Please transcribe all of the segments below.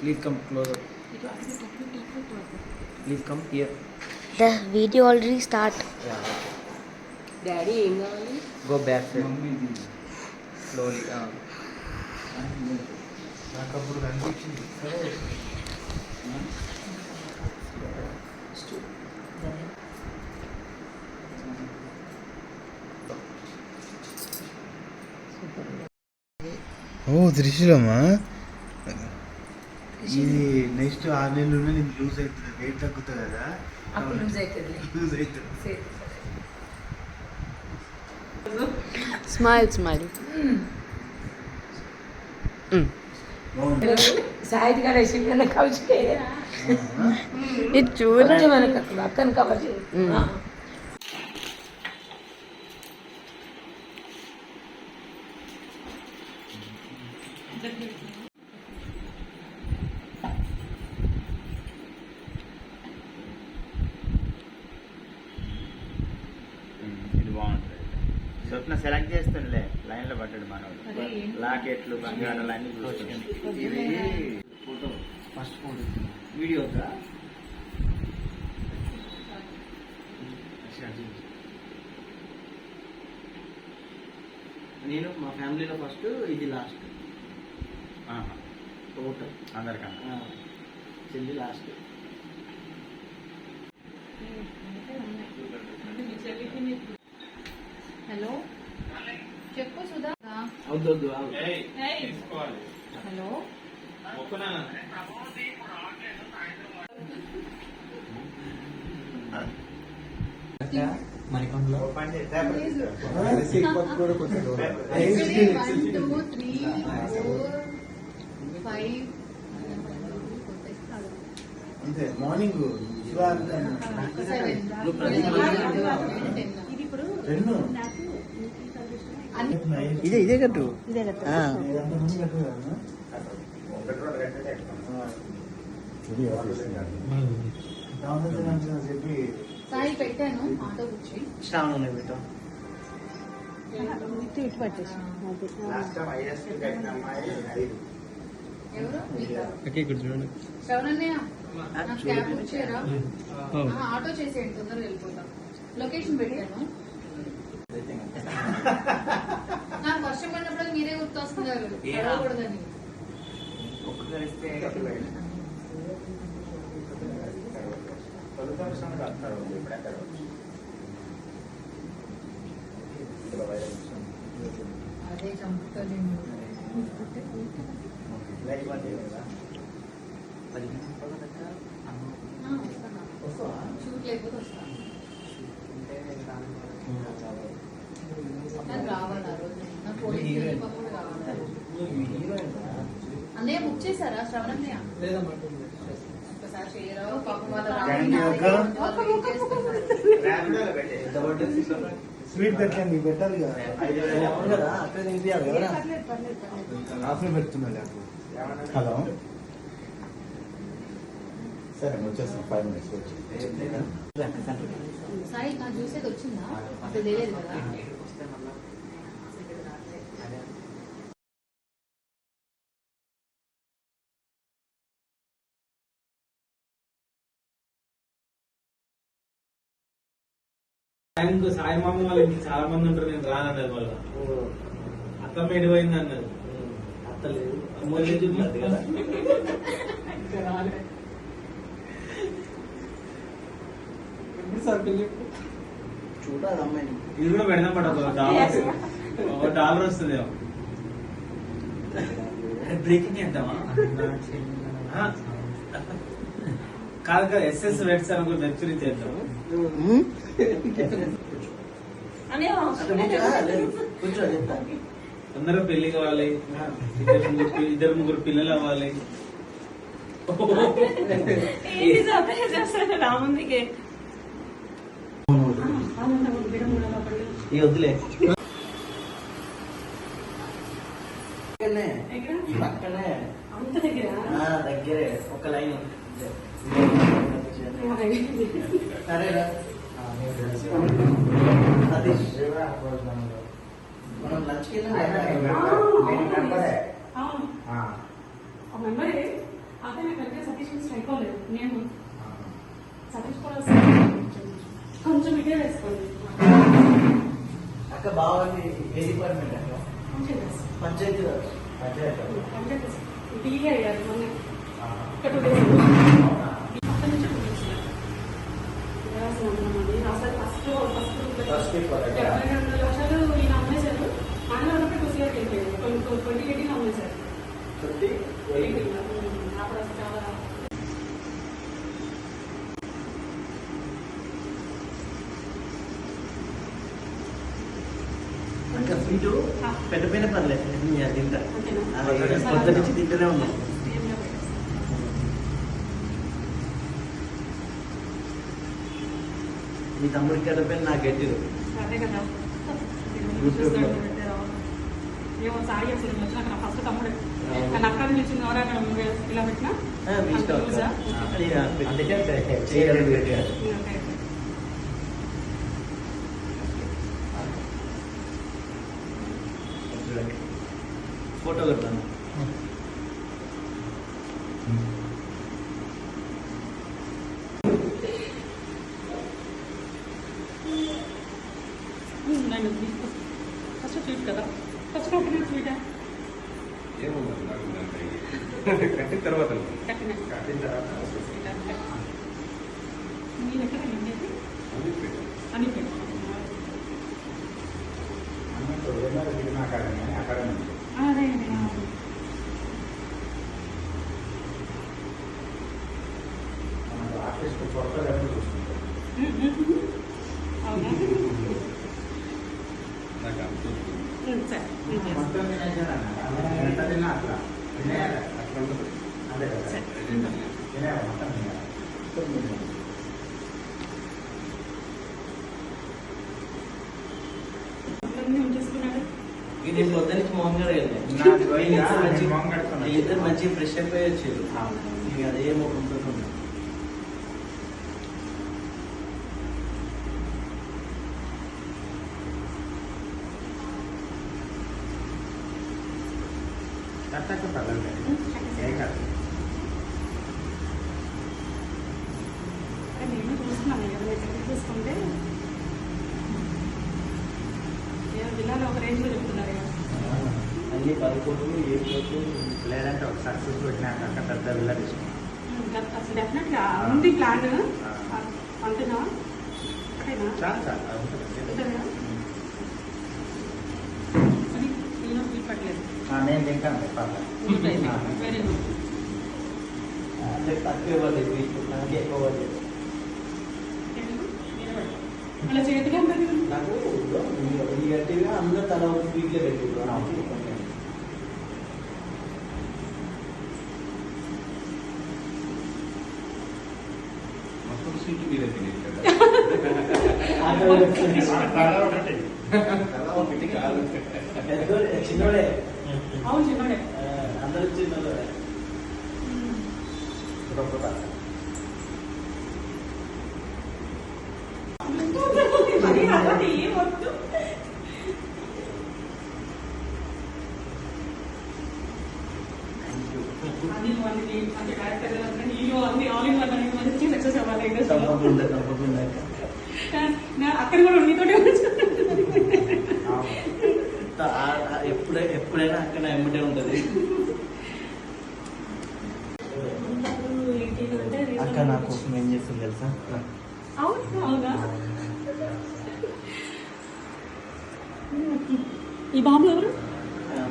Please come closer. Please come here. The video already start. Yeah. Daddy ఏం కావాలి? Go back side. Slowly. నాకు అప్పుడు కనిపించింది. ఓ త్రిశూలమా, ఇది నెక్స్ట్ 6 నెలలు నేను లూజ్ అవుతుంది, వెయిట్ తగ్గుతుంది కదా, అప్పుడు లూజ్ అవుతుంది. లూజ్ అవుతుంది. Smile, smile. సాయిత్ గారు వేసి కవచే ఇది చూడండి. మనకు అక్కను కవర్ చేయి. ఇది బాగుంటుంది. స్వప్న సెలెక్ట్ చేస్తుందిలే, లైన్లో పడ్డాడు మనోడు. లాకెట్లు బంగారాలు అన్నీ చూస్తుంది. ఇది ఫోటో, ఫస్ట్ ఫోటో వీడియో నేను మా ఫ్యామిలీలో ఫస్ట్, ఇది లాస్ట్. టోటల్ అందరికన్నా చెల్లి లాస్ట్. హలో చెప్పు సుధా. అవుద్దు హలో మణికొండలో 1 2 3 4 5 అంతే. మార్నింగ్ ఇదే కట్టు. చెప్పి సాయి పెట్టాను ఆటో కూర్చి శ్రావణ పెట్టాం. ఇటు పట్టేసి. ఎవరు శ్రవణన్నయ్య నాకు క్యాబ్ బుక్ చేయరా? ఆటో చేసేయండి, తొందరగా వెళ్ళిపోతాం. లొకేషన్ పెట్టాను. నాకు వర్షం పడినప్పుడు మీరే గుర్తొస్తున్నారు, పడకూడదని. అదే చంపుతాను. షూట్ లేకపోతే వస్తాను. నాకు రావాలి ఆ రోజు. నాకు పోలీస్ యూనిఫామ్ కూడా కావాలి. అన్నయ్య బుక్ చేశారా శ్రవణన్నయ్య? ఒక్కసారి చేయరా? పాపం స్వీట్ పెట్టండి, పెట్టాలి కదా, అక్కడ తినిపించాలి కదా. ఆఫ్లో పెడుతున్నాడు. హలో, సరే వచ్చేస్తాం, 5 minutes వచ్చి. సాయి నాకు చూసేది వచ్చిందా? అసలు తెలియదు కదా. సాయి మామ వాళ్ళు ఇంటికి చాలా మంది ఉంటారు, నేను రానన్నారు. వాళ్ళ అత్తమ్మ ఎడిపోయింది అన్నారు. అత్తలేదు చూడాలి అమ్మాయిని. ఇది కూడా పెడదాం పడదు, $1 వస్తుంది. బ్రేకింగ్ చేద్దామా? కాదు కదా, SS వెడ్ సార్ వెబ్ సిరీస్ చేద్దాం. కొంచెం చెప్తా. అందరూ పెళ్లి కావాలి, ఇద్దరు ముగ్గురు పిల్లలు అవ్వాలి. రాముందికే ఈ వద్దులే. పక్కనే దగ్గరే ఒక లైన్. సరేరా సతీష్, మనం లంచ్కి వెళ్ళాం. మెంబరే అతనే కరెక్ట్గా సతీష్ అయిపోలేదు నేను సతీష్ కూడా కొంచెం ఇదే వేసుకోండి. అక్క బాగుంది. ఏ డిపార్ట్మెంట్ అక్క? పంచాయతీ పంచాయతీ టీవీ అయ్యారు మొన్న ఒక 2 days అక్కడి నుంచి 2 days అసలు ఫస్ట్ 72 లక్షలు ఈయన అమ్మేశారు. ఆయన ఉన్నప్పుడు 2 CR వెళ్ళిపోయారు. 2018 అమ్మేశారు. అప్పుడు అసలు చాలా ఇంకా స్వీటు పెద్ద పైన పర్లేదు తింటా. పొద్దు నుంచి తింటూనే ఉన్నాం. మీ తమ్ముడికి పెద్ద పైన నాకు గట్టిరు. అదే కదా ఏమో సాయి అసలు వచ్చినాక నా ఫస్ట్ తమ్ముడే కానీ అక్కడ నుంచి ఎవరైనా ఇలా పెట్టినా మీ ఇష్టం అక్క. అందుకే చేయగలరు గట్టిగా. ఫోటో కొడతాను. ఫస్ట్ స్వీట్ కదా ఫస్ట్ కట్టిన స్వీటా కట్టిన తర్వాత కట్టిన మీరు ఎక్కడ ఉండేది అని పెట్టు అదే అవునా సరే ఉంచేసుకున్నాడు. ఇది పొద్దు నుంచి మోహన్ గారు వెళ్ళాయి. ఇద్దరు మంచిగా ఫ్రెష్ అయిపోయి వచ్చారు. ఇక అదే ముఖంతో నేను చూస్తున్నాను ఎక్కడ చూసుకుంటే జిల్లాలో ఒక రేంజ్లో చెప్తున్నారు అన్ని 11 ఏ లేదంటే ఒక సక్సెస్ పెట్టినాక అక్కడ పెద్ద విల్ల తీసుకుంటాం. అసలు డెఫినెట్గా ఉంది ప్లాన్ అంతేనా ఒకటేనా చాలా చాలా అంతేనా అది నేను స్వీట్ పట్టలేదు నేను తింటాను వెరీ గుడ్ అంటే తక్కువ ఇవ్వలేదు. నాకు ఎక్కువ ఇవ్వలేదు. అలా చేతిగా నాకు ఈ గట్టిగా అందరూ తల ఒక స్వీట్లో పెట్టుకుంటాను. మొత్తం సీట్లు మీరే తినేది కదా. ఒకటి కాదు. చిన్నోడే అవును చిన్నోడే అందరూ చిన్నోడే. తప్పకుండా తప్పకుండా అక్కడ కూడా నీతోటే ఎప్పుడైనా అక్కడ ఎమ్మటే ఉంటది. అక్క నా కోసం ఏం చేస్తుంది తెలుసా? అవునా ఈ బాబు ఎవరు?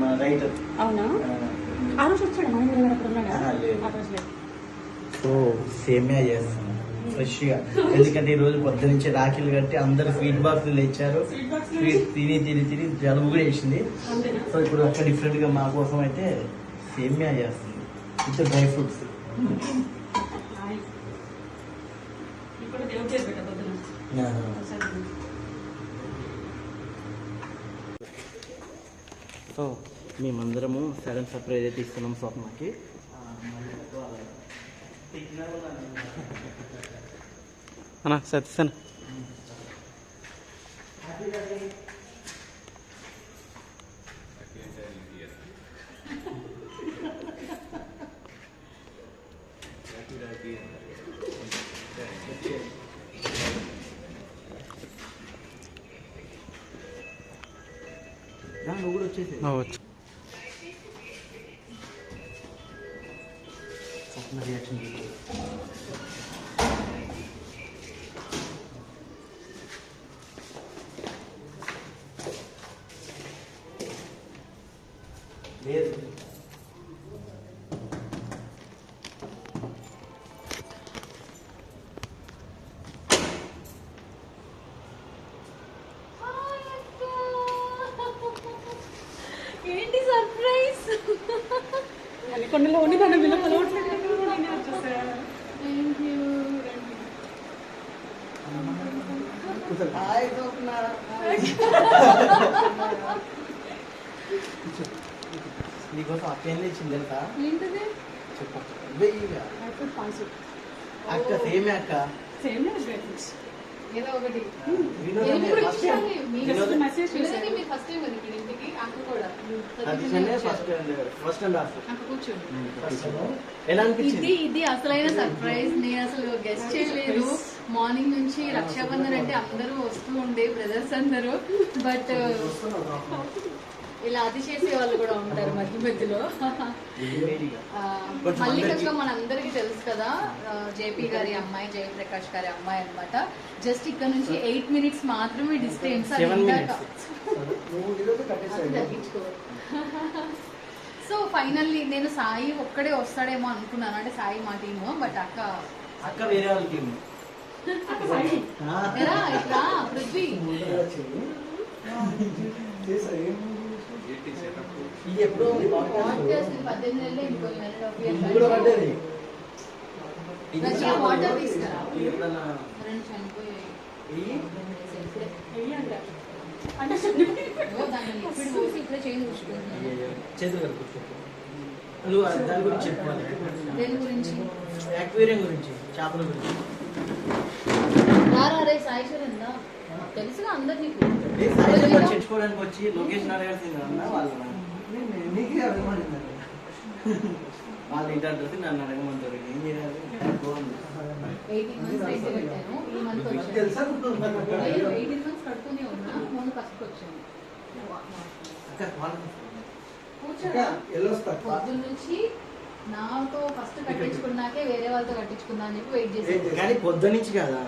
మన రైటర్. అవునా ఆ రోజు వచ్చాడు మన ఊరు అక్కడ ఉన్నాడా? ఆ రోజు లేదు. సో సేమియా చేస్తాను ఫ్రెష్గా. ఎందుకంటే ఈ రోజు పొద్దు నుంచి రాఖీలు కట్టి అందరు స్వీట్ బాక్సులు ఇచ్చారు. స్వీట్ తిని తిని తిని జలుబు కూడా వేసింది. సో ఇప్పుడు అక్కడ డిఫరెంట్గా మా కోసం అయితే సేమియా చేస్తుంది విత్ డ్రై ఫ్రూట్స్. ఇప్పుడు దేవుడు చేసి పెట్ట పొద్దున సో మేమందరము సడన్ సర్ప్రైజ్ అయితే ఇస్తున్నాం స్వప్నకి. అన్నా సత్యసన్ వచ్చేసి రియాక్షన్ లేదు. ఏంటి సర్ప్రైజ్? Thank you. నీకోసం అక్క ఇచ్చింది తెలుసా? ఏంటిది? చెప్పు వెయ్యిగా. అక్క సేమే అక్క. ఏదో ఒకటి వినోదం ఫస్ట్ టైం. వినోదం చూసానికి మీరు ఫస్ట్ టైం కదా ఇక్కడ ఇంటికి. అక్క కూడా సతీష్ ఫస్ట్ అండ్ హాఫ్. అక్క కూర్చోండి. ఎలా అనిపించింది? ఇది అసలైన సర్ప్రైజ్. నేను అసలు గెస్ట్ చేయలేదు. మార్నింగ్ నుంచి రక్షాబంధన్ అంటే అందరూ వస్తూ ఉండే బ్రదర్స్ అందరూ. బట్ ఇలా అతిశేసే వాళ్ళు కూడా ఉంటారు మధ్య మధ్యలో. మల్లికక్క మనందరికీ తెలుసు కదా, జేపీ గారి అమ్మాయి, జయప్రకాష్ గారి అమ్మాయి అన్నమాట. జస్ట్ ఇక్కడ నుంచి 8 minutes మాత్రమే డిస్టెన్స్. సో ఫైనల్లీ నేను సాయి ఒక్కడే వస్తాడేమో అనుకున్నాను, అంటే సాయి మా టీము. బట్ అక్క వేరే వాళ్ళ టీం. ఎరా ఇట్లా పృథ్వీ ఇది ఎప్పుడు పాడ్కాస్ట్ 18 నెలలు ఇంకో ఇది కూడా పడ్డది. వాటర్ తీసుకురా. ఇది ఎప్పుడన్నా రెండు చనిపోయాయి. ఇయ్యి. దాన్ని లిక్విడ్ పోసి ఇప్పుడే చేంజ్ చూసుకుంటున్నాను. చేతులు కలుపుకో. నువ్వు దాని గురించి చెప్పాలి. దేని గురించి? యాక్వేరియం గురించి, చేపల గురించి. రారా రే సాయిశ్వరం దా. తెలుసుగా అందరు నీకు. చర్చుకోవడానికి వచ్చి లొకేషన్ అడగాల్సింది అన్న వాళ్ళు. నీకే అభిమానిందండి. వాళ్ళు ఇంటర్ డ్రెస్ నన్ను అడగమంటారు. ఏం చేయాలి? 18 months అయితే పెట్టాను. ఈ మంత్ వచ్చాను. తెలుసా? 18 months కడుతూనే ఉన్నా. మొన్న ఫస్ట్ వచ్చాను. అక్క వాళ్ళు కూర్చోరా. వెళ్ళొస్తా. పొద్దున్న నుంచి నాతో ఫస్ట్ కట్టించుకున్నాకే వేరే వాళ్ళతో కట్టించుకుందా అని చెప్పి వెయిట్ చేశాను. కానీ పొద్దు నుంచి కదా,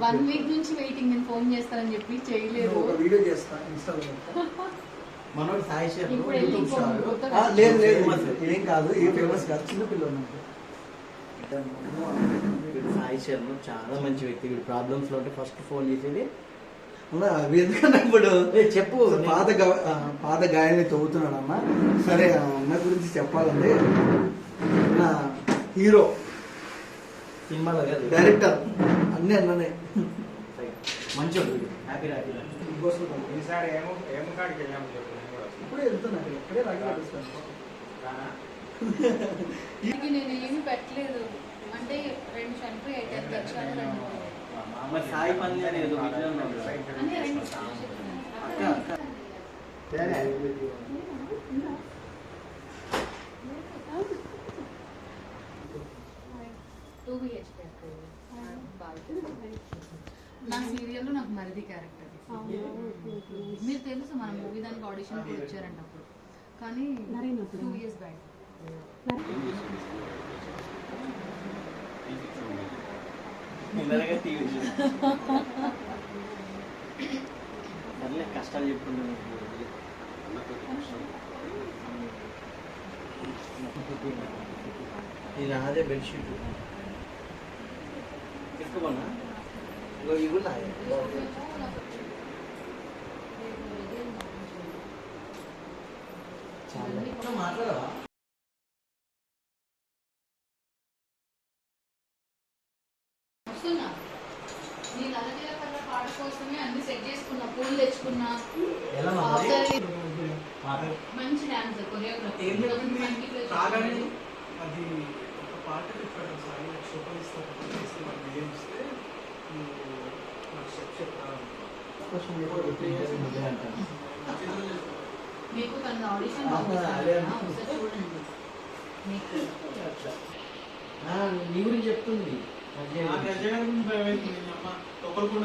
1 week నుంచి వెయిటింగ్. నేను ఫోన్ చేస్తానని చెప్పి చేయలేదు. ఒక వీడియో చేస్తా ఇన్స్టాలో. మనోడు సాయి శర్మ ఇప్పుడు వెళ్ళి యూట్యూబ్ స్టార్. కొత్తగా లేదు లేదు Famous. ఏం కాదు, ఏం ఫేమస్ కాదు, చిన్న పిల్లలు. సాయి శర్మ చాలా మంచి వ్యక్తి. వీడు ప్రాబ్లమ్స్ లో ఉంటే ఫస్ట్ ఫోన్ చేసేది. అవి ఎందుకన్నా ఇప్పుడు చెప్పు. పాత గాయాన్ని తవ్వుతున్నాడు అన్న. సరే అన్న గురించి చెప్పాలంటే, నా హీరో, సినిమాలో కాదు, డైరెక్టర్ అన్నీ అన్ననే. మంచోడు. Happy happy. ఈసారి ఏమో కాడికి వెళ్ళాము చెప్పు. నేను కూడా వస్తాను. ఇప్పుడే వెళ్తున్నాను, ఇక్కడే రాగలుగుతాను. రానా? ఇంటికి నేను ఏమి పెట్టలేదు. అంటే 2 చనిపోయాయి. 10 తెచ్చాను 2. మరి సాయి పని అనేది అంటే 2 అక్క అక్క 2 BHK. నా సీరియల్లో నాకు మరిది క్యారెక్టర్. మీరు తెలుసు మన మూవీ దానికి ఆడిషన్ కూడా వచ్చారంట అప్పుడు. కానీ 2 years బ్యాక్. కష్టాలు చెప్పుకుంటున్నాను. ఇది అదే బెడ్షీట్ తీసుకోమన్నా. ఇవి కూడా మాట్లాడవా? వస్తున్నా. నేను అలజీల కర్ర పాట కోసమే అన్ని సెట్ చేసుకున్నా. పూలు తెచ్చుకున్నా. ఎలా మంచి డాన్స్ కొరియోగ్రఫీ. అది ఒక పాట చెప్పాడు సార్, ఇస్తే నాకు చెప్తాను. మీకు తన ఆడిషన్ నీ గురించి చెప్తుంది. ఒకరికి